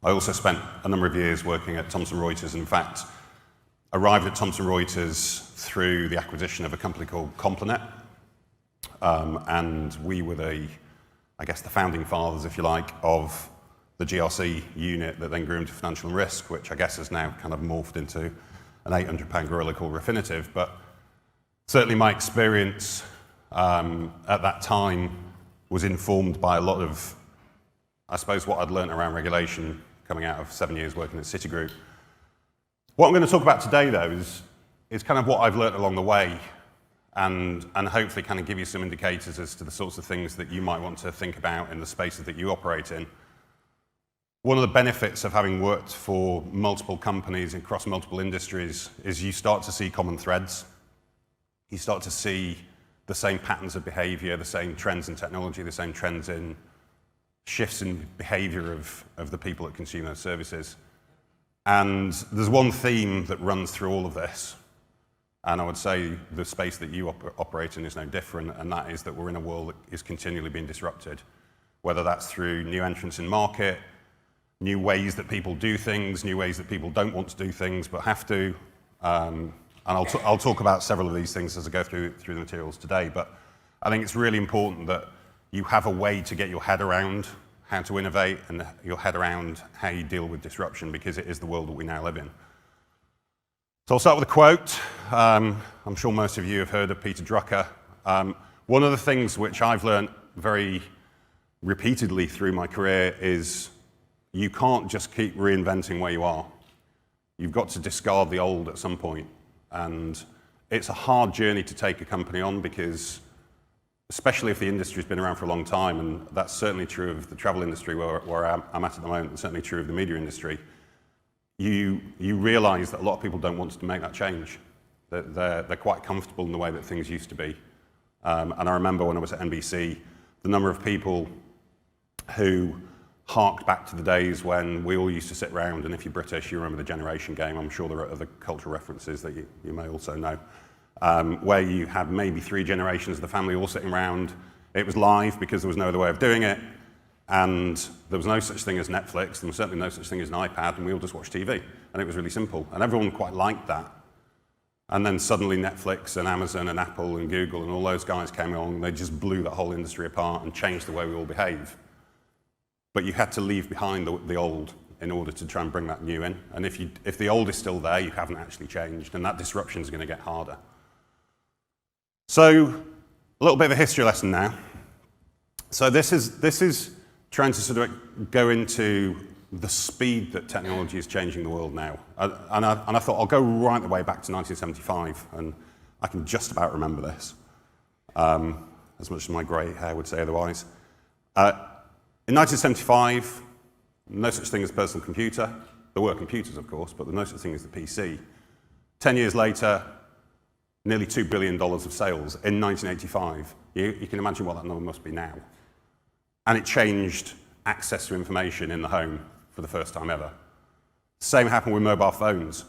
I also spent a number of years working at Thomson Reuters. In fact, arrived at Thomson Reuters through the acquisition of a company called Complanet. And we were the founding fathers, if you like, of the GRC unit that then grew into financial and risk, which I guess has now kind of morphed into an £800 gorilla called Refinitiv. But certainly my experience at that time was informed by a lot of, I suppose, what I'd learned around regulation coming out of 7 years working at Citigroup. What I'm going to talk about today, though, is kind of what I've learned along the way, and hopefully kind of give you some indicators as to the sorts of things that you might want to think about in the spaces that you operate in. One of the benefits of having worked for multiple companies across multiple industries is you start to see common threads. You start to see the same patterns of behavior, the same trends in technology, the same trends in shifts in behavior of the people that consume those services. And there's one theme that runs through all of this, and I would say the space that you operate in is no different, and that is that we're in a world that is continually being disrupted, whether that's through new entrants in market, new ways that people do things, new ways that people don't want to do things but have to. And I'll talk about several of these things as I go through the materials today, but I think it's really important that you have a way to get your head around how to innovate and your head around how you deal with disruption, because it is the world that we now live in. So I'll start with a quote. I'm sure most of you have heard of Peter Drucker. One of the things which I've learned very repeatedly through my career is you can't just keep reinventing where you are. You've got to discard the old at some point. And it's a hard journey to take a company on, because especially if the industry's been around for a long time, and that's certainly true of the travel industry where I'm at the moment, and certainly true of the media industry, you realize that a lot of people don't want to make that change. They're quite comfortable in the way that things used to be. And I remember when I was at NBC, the number of people who harked back to the days when we all used to sit around, and if you're British, you remember the Generation Game. I'm sure there are other cultural references that you may also know, where you had maybe 3 generations of the family all sitting around. It was live because there was no other way of doing it, and there was no such thing as Netflix, there was certainly no such thing as an iPad, and we all just watched TV, and it was really simple, and everyone quite liked that. And then suddenly Netflix and Amazon and Apple and Google and all those guys came along, and they just blew that whole industry apart and changed the way we all behave. But you had to leave behind the old in order to try and bring that new in. And if the old is still there, you haven't actually changed, and that disruption is going to get harder. So a little bit of a history lesson now. So this is trying to sort of go into the speed that technology is changing the world now. And I thought I'll go right the way back to 1975, and I can just about remember this, as much as my grey hair would say otherwise. In 1975, no such thing as a personal computer. There were computers, of course, but there's no such thing as the PC. 10 years later, nearly $2 billion of sales in 1985. You can imagine what that number must be now. And it changed access to information in the home for the first time ever. Same happened with mobile phones.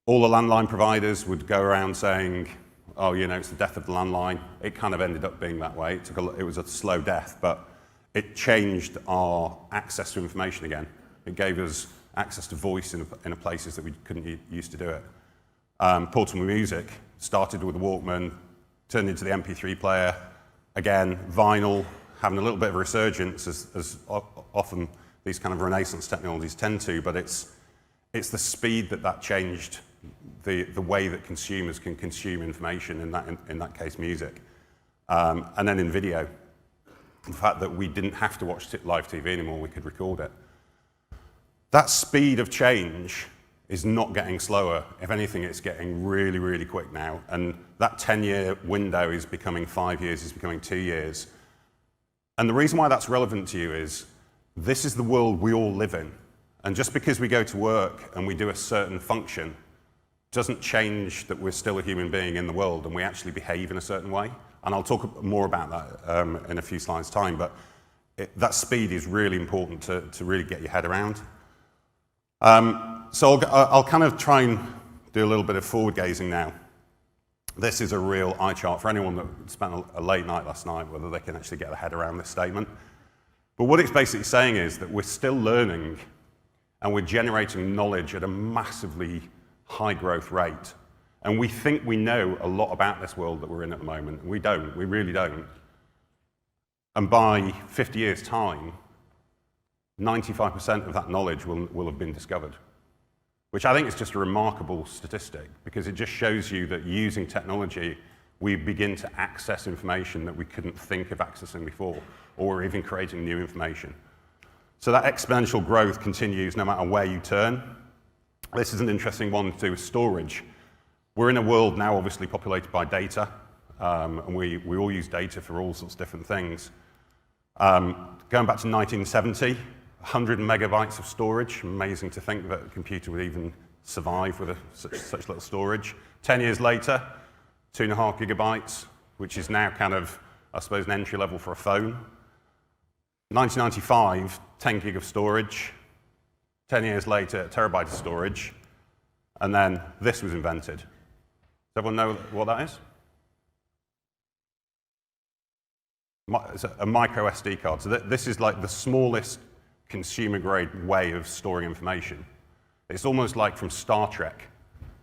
All the landline providers would go around saying, oh, you know, it's the death of the landline. It kind of ended up being that way. It was a slow death, but it changed our access to information again. It gave us access to voice in places that we couldn't used to do it. Portable music started with the Walkman, turned into the MP3 player, again, vinyl, having a little bit of a resurgence, as often these kind of Renaissance technologies tend to, but it's the speed that changed the way that consumers can consume information, in that case music. And then in video, the fact that we didn't have to watch live TV anymore, we could record it. That speed of change is not getting slower. If anything, it's getting really, really quick now. And that 10-year window is becoming 5 years, is becoming 2 years. And the reason why that's relevant to you is this is the world we all live in. And just because we go to work and we do a certain function doesn't change that we're still a human being in the world and we actually behave in a certain way. And I'll talk more about that in a few slides' time, but that speed is really important to really get your head around. So I'll kind of try and do a little bit of forward gazing now. This is a real eye chart for anyone that spent a late night last night, whether they can actually get their head around this statement. But what it's basically saying is that we're still learning and we're generating knowledge at a massively high growth rate. And we think we know a lot about this world that we're in at the moment. We don't, we really don't. And by 50 years' time, 95% of that knowledge will have been discovered, which I think is just a remarkable statistic because it just shows you that using technology, we begin to access information that we couldn't think of accessing before, or even creating new information. So that exponential growth continues no matter where you turn. This is an interesting one to do with storage. We're in a world now obviously populated by data, and we all use data for all sorts of different things. Going back to 1970, 100 megabytes of storage. Amazing to think that a computer would even survive with such little storage. 10 years later, 2.5 gigabytes, which is now kind of, I suppose, an entry level for a phone. 1995, 10 gig of storage. 10 years later, a terabyte of storage. And then this was invented. Does everyone know what that is? It's a micro SD card. So this is like the smallest consumer-grade way of storing information. It's almost like from Star Trek,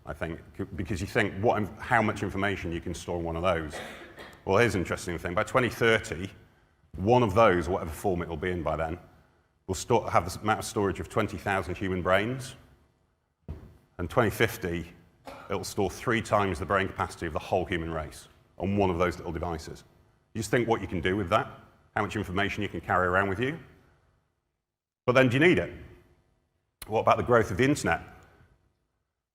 I think, because you think how much information you can store in one of those. Well, here's an interesting thing. By 2030, one of those, whatever form it will be in by then, will have the amount of storage of 20,000 human brains. And 2050, it'll store 3 times the brain capacity of the whole human race on one of those little devices. You just think what you can do with that, how much information you can carry around with you. But then do you need it? What about the growth of the internet?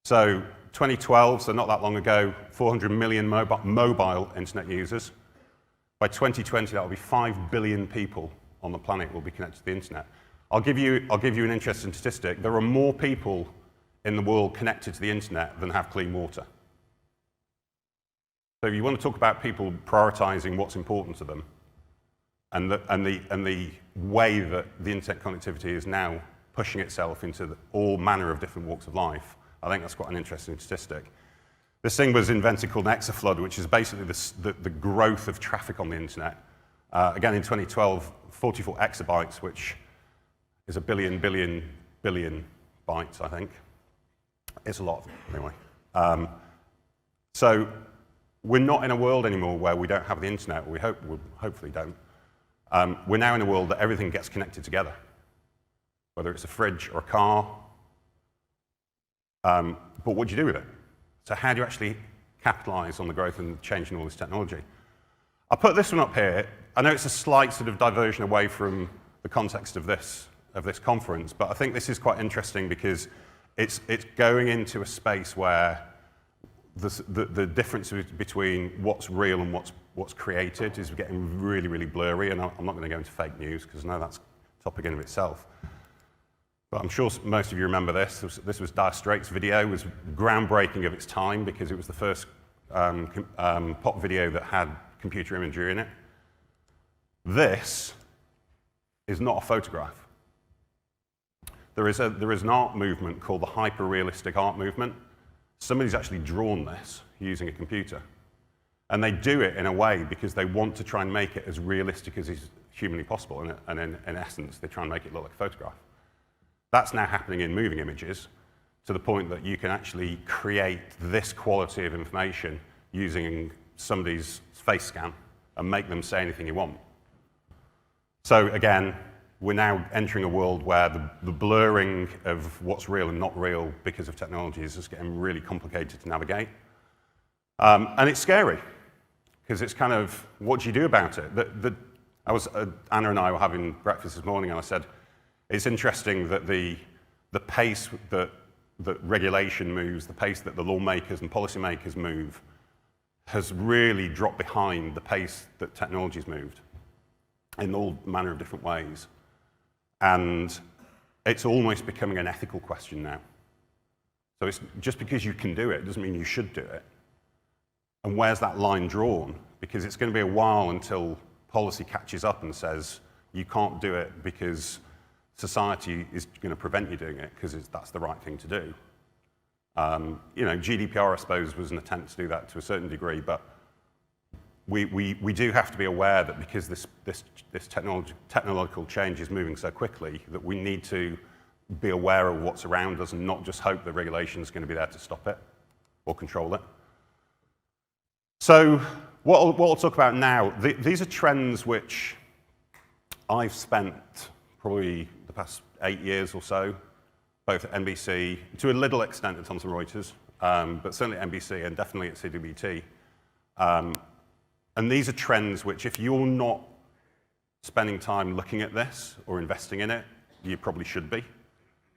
So 2012, so not that long ago, 400 million mobile internet users. By 2020, that will be 5 billion people on the planet will be connected to the internet. I'll give you an interesting statistic. There are more people in the world connected to the internet than have clean water. So if you want to talk about people prioritizing what's important to them, and the way that the internet connectivity is now pushing itself into all manner of different walks of life, I think that's quite an interesting statistic. This thing was invented called an exaflood, which is basically the growth of traffic on the internet. Again, in 2012, 44 exabytes, which is a billion bytes, I think. It's a lot, anyway. So we're not in a world anymore where we don't have the internet, or we hopefully don't. We're now in a world that everything gets connected together, whether it's a fridge or a car. But what do you do with it? So how do you actually capitalize on the growth and change in all this technology? I put this one up here. I know it's a slight sort of diversion away from the context of this conference, but I think this is quite interesting because it's going into a space where the difference between what's real and what's created is getting really, really blurry, and I'm not going to go into fake news because I know that's a topic in of itself. But I'm sure most of you remember this. This was Dire Straits' video. It was groundbreaking of its time because it was the first pop video that had computer imagery in it. This is not a photograph. There is an art movement called the Hyperrealistic Art movement. Somebody's actually drawn this using a computer. And they do it in a way because they want to try and make it as realistic as is humanly possible. And in essence, they try and make it look like a photograph. That's now happening in moving images to the point that you can actually create this quality of information using somebody's face scan and make them say anything you want. So again, we're now entering a world where the blurring of what's real and not real because of technology is just getting really complicated to navigate. And it's scary because it's kind of, what do you do about it? Anna and I were having breakfast this morning and I said, it's interesting that the pace that regulation moves, the pace that the lawmakers and policymakers move, has really dropped behind the pace that technology's moved in all manner of different ways. And it's almost becoming an ethical question now. So it's just because you can do it doesn't mean you should do it. And where's that line drawn? Because it's going to be a while until policy catches up and says, you can't do it because society is going to prevent you doing it because that's the right thing to do. GDPR, I suppose, was an attempt to do that to a certain degree, but we do have to be aware that because this technological change is moving so quickly, that we need to be aware of what's around us and not just hope that regulation is going to be there to stop it or control it. So what I'll talk about now, these are trends which I've spent probably the past 8 years or so, both at NBC, to a little extent at Thomson Reuters, but certainly at NBC and definitely at CWT. And these are trends which, if you're not spending time looking at this or investing in it, you probably should be,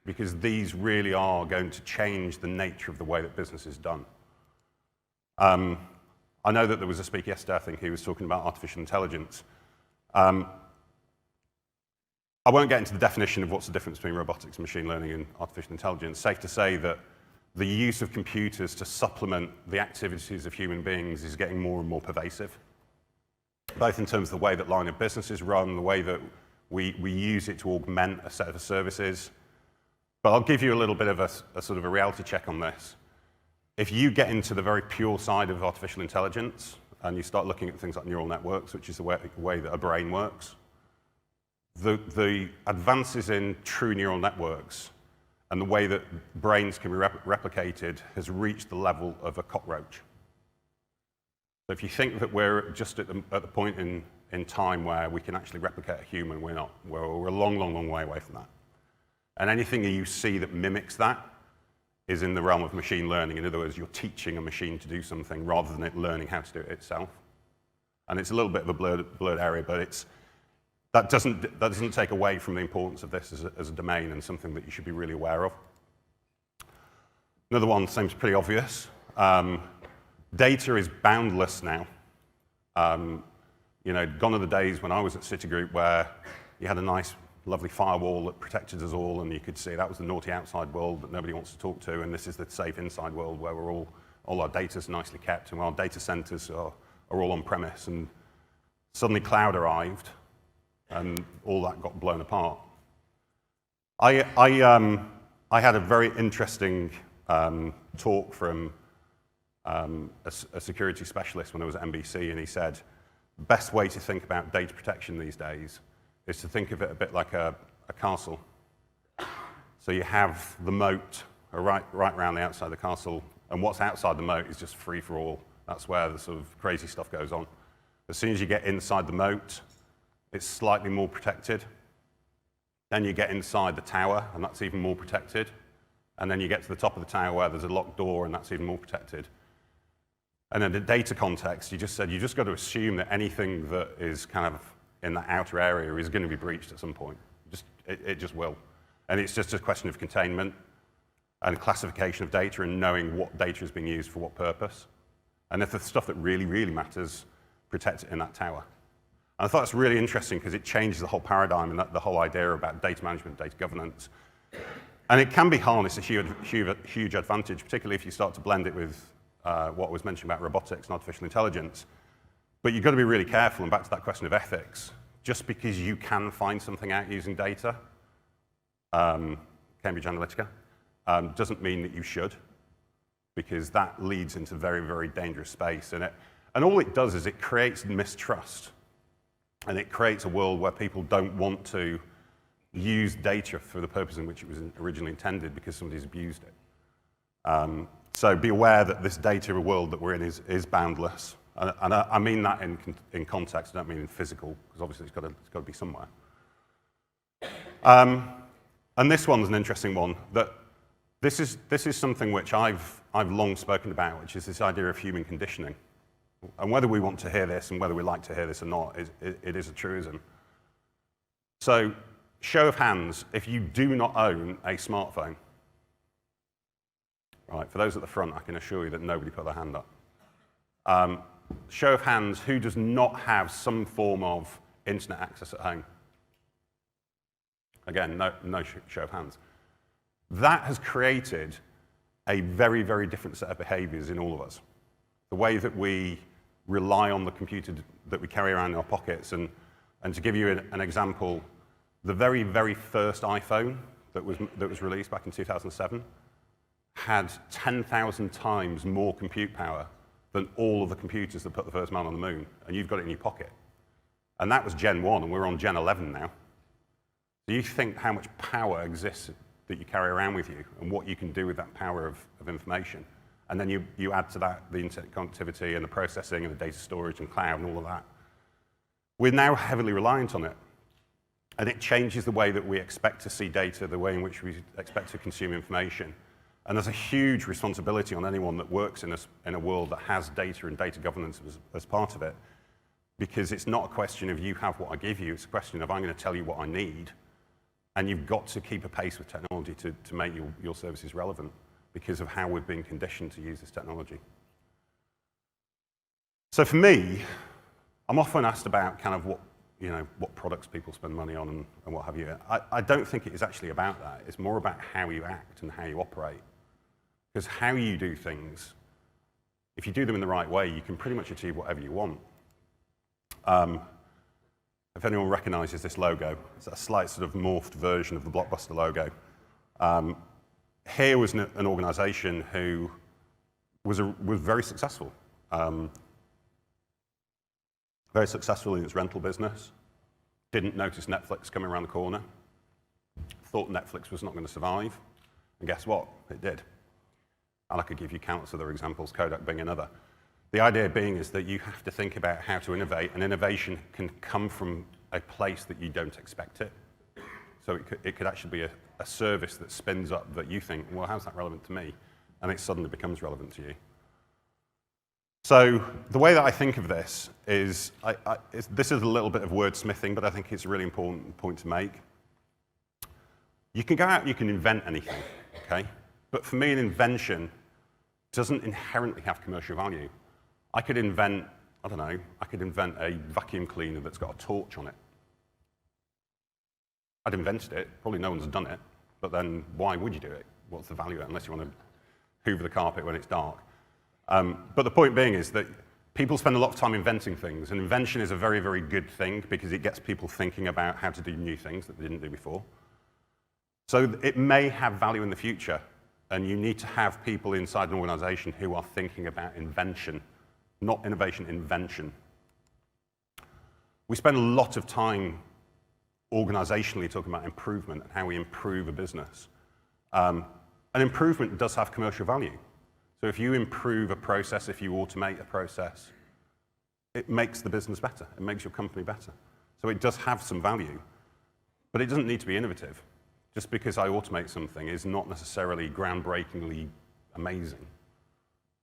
because these really are going to change the nature of the way that business is done. I know that there was a speaker yesterday, I think, who was talking about artificial intelligence. I won't get into the definition of what's the difference between robotics, machine learning, and artificial intelligence. Safe to say that the use of computers to supplement the activities of human beings is getting more and more pervasive, both in terms of the way that line of business is run, the way that we use it to augment a set of services. But I'll give you a little bit of a sort of a reality check on this. If you get into the very pure side of artificial intelligence and you start looking at things like neural networks, which is the way that a brain works, the advances in true neural networks and the way that brains can be replicated has reached the level of a cockroach. So if you think that we're just at the point in time where we can actually replicate a human, we're not. We're a long, long, long way away from that. And anything that you see that mimics that is in the realm of machine learning. In other words, you're teaching a machine to do something rather than it learning how to do it itself. And it's a little bit of a blurred area, but that doesn't take away from the importance of this as a domain and something that you should be really aware of. Another one seems pretty obvious. Data is boundless now. Gone are the days when I was at Citigroup where you had a nice, lovely firewall that protected us all, and you could see that was the naughty outside world that nobody wants to talk to, and this is the safe inside world where all our data's nicely kept, and our data centers are all on premise. And suddenly cloud arrived, and all that got blown apart. I had a very interesting talk from a security specialist when I was at NBC, and he said, the best way to think about data protection these days is to think of it a bit like a castle. So you have the moat right around the outside of the castle, and what's outside the moat is just free for all. That's where the sort of crazy stuff goes on. As soon as you get inside the moat, it's slightly more protected. Then you get inside the tower, and that's even more protected. And then you get to the top of the tower where there's a locked door, and that's even more protected. And in the data context, you just got to assume that anything that is kind of in that outer area is going to be breached at some point. It just will. And it's just a question of containment and classification of data and knowing what data is being used for what purpose. And if the stuff that really, really matters, protect it in that tower. And I thought it's really interesting because it changes the whole paradigm and the whole idea about data management, data governance. And it can be harnessed a huge advantage, particularly if you start to blend it with what was mentioned about robotics and artificial intelligence. But you've got to be really careful, and back to that question of ethics. Just because you can find something out using data, Cambridge Analytica, doesn't mean that you should, because that leads into very, very dangerous space. And all it does is it creates mistrust, and it creates a world where people don't want to use data for the purpose in which it was originally intended because somebody's abused it. So be aware that this data world that we're in is boundless. And I mean that in context, I don't mean in physical, because obviously it's got to be somewhere. And this one's an interesting one. That this is something which I've long spoken about, which is this idea of human conditioning. And whether we want to hear this and whether we like to hear this or not, it is a truism. So, show of hands, if you do not own a smartphone. Right, for those at the front, I can assure you that nobody put their hand up. Show of hands, who does not have some form of internet access at home? Again, no show of hands. That has created a very, very different set of behaviors in all of us. The way that we rely on the computer that we carry around in our pockets. And to give you an example, the very, very first iPhone that was released back in 2007 had 10,000 times more compute power than all of the computers that put the first man on the moon, and you've got it in your pocket. And that was Gen 1, and we're on Gen 11 now. Do you think how much power exists that you carry around with you and what you can do with that power of information? And then you add to that the internet connectivity and the processing and the data storage and cloud and all of that. We're now heavily reliant on it. And it changes the way that we expect to see data, the way in which we expect to consume information. And there's a huge responsibility on anyone that works in a world that has data and data governance as part of it. Because it's not a question of you have what I give you, it's a question of I'm going to tell you what I need. And you've got to keep a pace with technology to make your services relevant because of how we've been conditioned to use this technology. So for me, I'm often asked about kind of what products people spend money on and what have you. I don't think it is actually about that. It's more about how you act and how you operate. Because how you do things, if you do them in the right way, you can pretty much achieve whatever you want. If anyone recognizes this logo, it's a slight sort of morphed version of the Blockbuster logo. Here was an organization who was very successful. Very successful in its rental business. Didn't notice Netflix coming around the corner. Thought Netflix was not going to survive. And guess what? It did. And I could give you countless other examples, Kodak being another. The idea being is that you have to think about how to innovate, and innovation can come from a place that you don't expect it. So it could actually be a service that spins up that you think, well, how's that relevant to me? And it suddenly becomes relevant to you. So the way that I think of this is, this is a little bit of wordsmithing, but I think it's a really important point to make. You can go out and you can invent anything, okay? But for me, an invention doesn't inherently have commercial value. I could invent, I don't know, I could invent a vacuum cleaner that's got a torch on it. I'd invented it, probably no one's done it, but then why would you do it? What's the value of it, unless you want to hoover the carpet when it's dark? But the point being is that people spend a lot of time inventing things, and invention is a very, very good thing because it gets people thinking about how to do new things that they didn't do before. So it may have value in the future, and you need to have people inside an organization who are thinking about invention, not innovation, invention. We spend a lot of time organizationally talking about improvement and how we improve a business. And improvement does have commercial value. So if you improve a process, if you automate a process, it makes the business better. It makes your company better. So it does have some value, but it doesn't need to be innovative. Just because I automate something is not necessarily groundbreakingly amazing.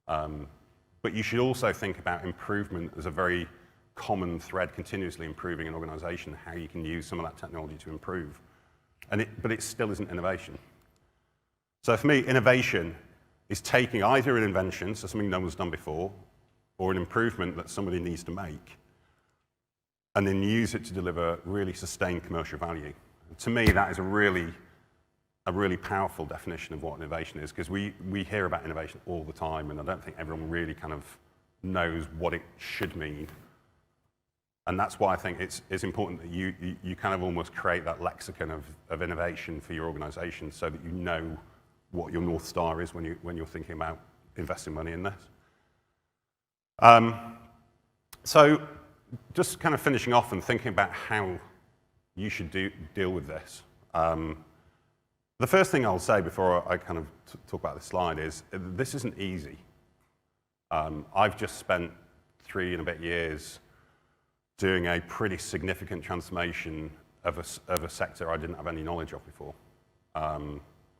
But you should also think about improvement as a very common thread, continuously improving an organization, how you can use some of that technology to improve. But it still isn't innovation. So for me, innovation is taking either an invention, so something no one's done before, or an improvement that somebody needs to make, and then use it to deliver really sustained commercial value. To me, that is a really powerful definition of what innovation is, because we hear about innovation all the time, and I don't think everyone really kind of knows what it should mean. And that's why I think it's important that you kind of almost create that lexicon of innovation for your organization so that you know what your North Star is when you're thinking about investing money in this. So just kind of finishing off and thinking about how you should deal with this. The first thing I'll say before I kind of talk about this slide is this isn't easy. I've just spent 3 and a bit years doing a pretty significant transformation of a sector I didn't have any knowledge of before,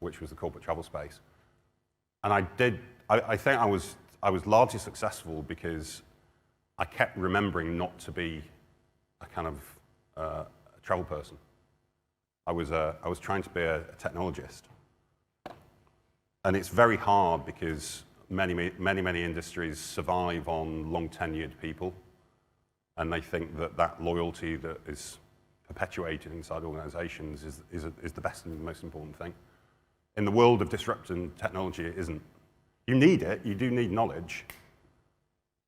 which was the corporate travel space. And I think I was largely successful because I kept remembering not to be a kind of travel person. I was trying to be a technologist. And it's very hard because many industries survive on long-tenured people, and they think that loyalty that is perpetuated inside organizations is the best and the most important thing. In the world of disrupting technology, it isn't. You need it, you do need knowledge,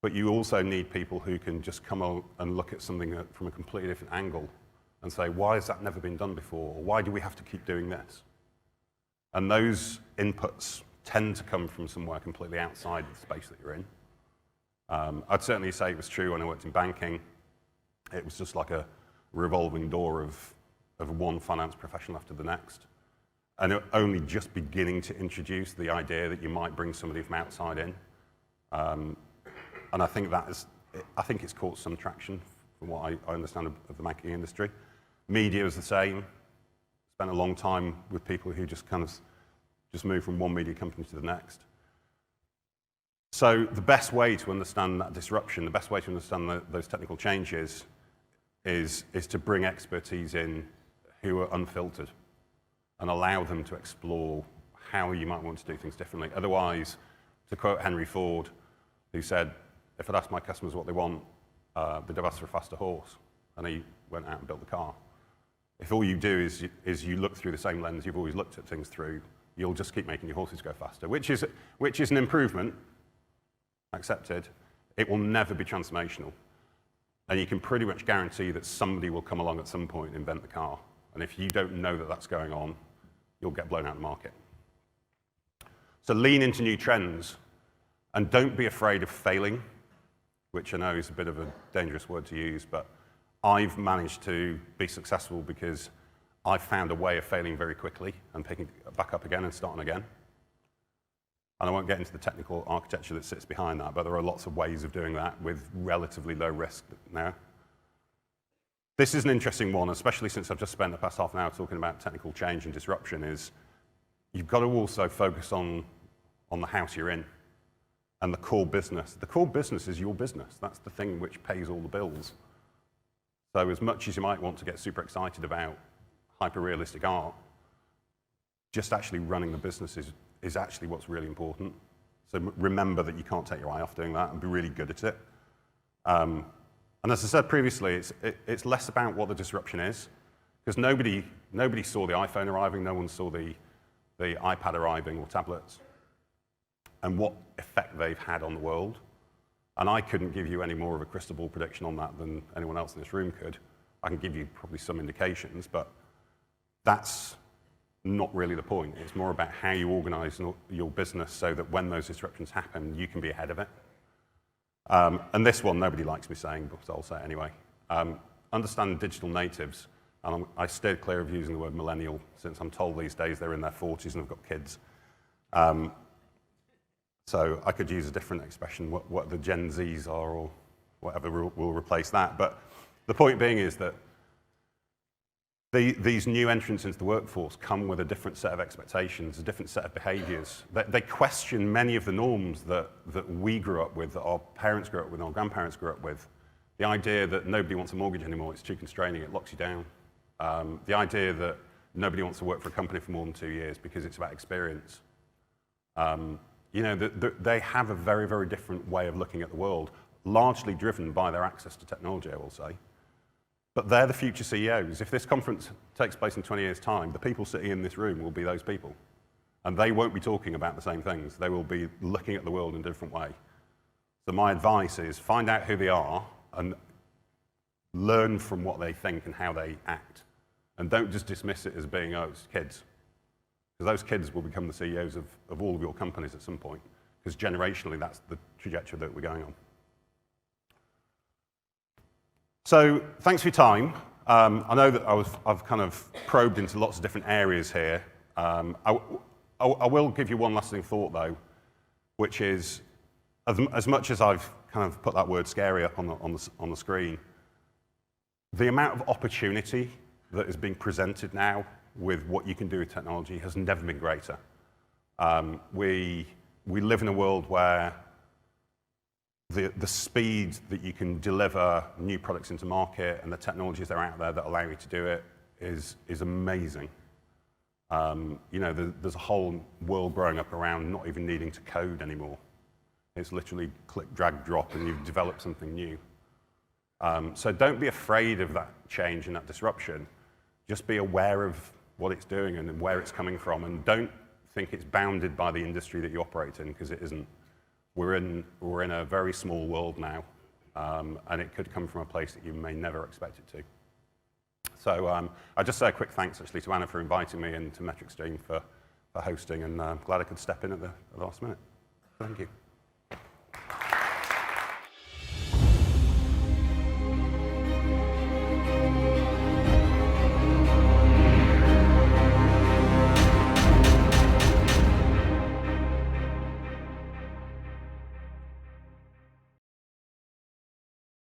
but you also need people who can just come and look at something from a completely different angle and say, why has that never been done before? Or why do we have to keep doing this? And those inputs tend to come from somewhere completely outside of the space that you're in. I'd certainly say it was true when I worked in banking. It was just like a revolving door of one finance professional after the next. And only just beginning to introduce the idea that you might bring somebody from outside in. And I think it's caught some traction from what I understand of the banking industry. Media is the same. Spent a long time with people who just move from one media company to the next. So the best way to understand that disruption, the best way to understand those technical changes is to bring expertise in who are unfiltered and allow them to explore how you might want to do things differently. Otherwise, to quote Henry Ford, who said, if I'd asked my customers what they want, they'd have asked for a faster horse, and he went out and built the car. If all you do is you look through the same lens you've always looked at things through, you'll just keep making your horses go faster, which is an improvement, accepted. It will never be transformational. And you can pretty much guarantee that somebody will come along at some point and invent the car. And if you don't know that that's going on, you'll get blown out of the market. So lean into new trends, and don't be afraid of failing, which I know is a bit of a dangerous word to use, but I've managed to be successful because I've found a way of failing very quickly and picking it back up again and starting again. And I won't get into the technical architecture that sits behind that, but there are lots of ways of doing that with relatively low risk now. This is an interesting one, especially since I've just spent the past half an hour talking about technical change and disruption, is you've got to also focus on the house you're in and the core business. The core business is your business. That's the thing which pays all the bills. So as much as you might want to get super excited about hyperrealistic art, just actually running the business is actually what's really important. So remember that you can't take your eye off doing that and be really good at it. And as I said previously, it's less about what the disruption is, because nobody saw the iPhone arriving, no one saw the iPad arriving or tablets, and what effect they've had on the world. And I couldn't give you any more of a crystal ball prediction on that than anyone else in this room could. I can give you probably some indications, but that's not really the point. It's more about how you organize your business so that when those disruptions happen, you can be ahead of it. And this one, nobody likes me saying, but I'll say it anyway. Understand digital natives. And I steered clear of using the word millennial, since I'm told these days they're in their 40s and have got kids. So I could use a different expression, what the Gen Zs are or whatever will replace that. But the point being is that these new entrants into the workforce come with a different set of expectations, a different set of behaviors. They question many of the norms that we grew up with, that our parents grew up with, our grandparents grew up with. The idea that nobody wants a mortgage anymore, it's too constraining, it locks you down. The idea that nobody wants to work for a company for more than 2 years because it's about experience. They have a very, very different way of looking at the world, largely driven by their access to technology, I will say. But they're the future CEOs. If this conference takes place in 20 years' time, the people sitting in this room will be those people. And they won't be talking about the same things. They will be looking at the world in a different way. So my advice is find out who they are and learn from what they think and how they act. And don't just dismiss it as being, oh, it's kids. Because those kids will become the CEOs of all of your companies at some point. Because generationally, that's the trajectory that we're going on. So thanks for your time. I know that I've kind of probed into lots of different areas here. I will give you one lasting thought, though, which is, as much as I've kind of put that word scary up on the screen, the amount of opportunity that is being presented now with what you can do with technology has never been greater. We live in a world where the speed that you can deliver new products into market and the technologies that are out there that allow you to do it is amazing. There's a whole world growing up around not even needing to code anymore. It's literally click, drag, drop, and you've developed something new. So don't be afraid of that change and that disruption. Just be aware of what it's doing and where it's coming from, and don't think it's bounded by the industry that you operate in, because it isn't. We're in a very small world now, and it could come from a place that you may never expect it to. So I'd just say a quick thanks, actually, to Anna for inviting me, and to Metrics team for hosting, and I'm glad I could step in at the last minute. Thank you.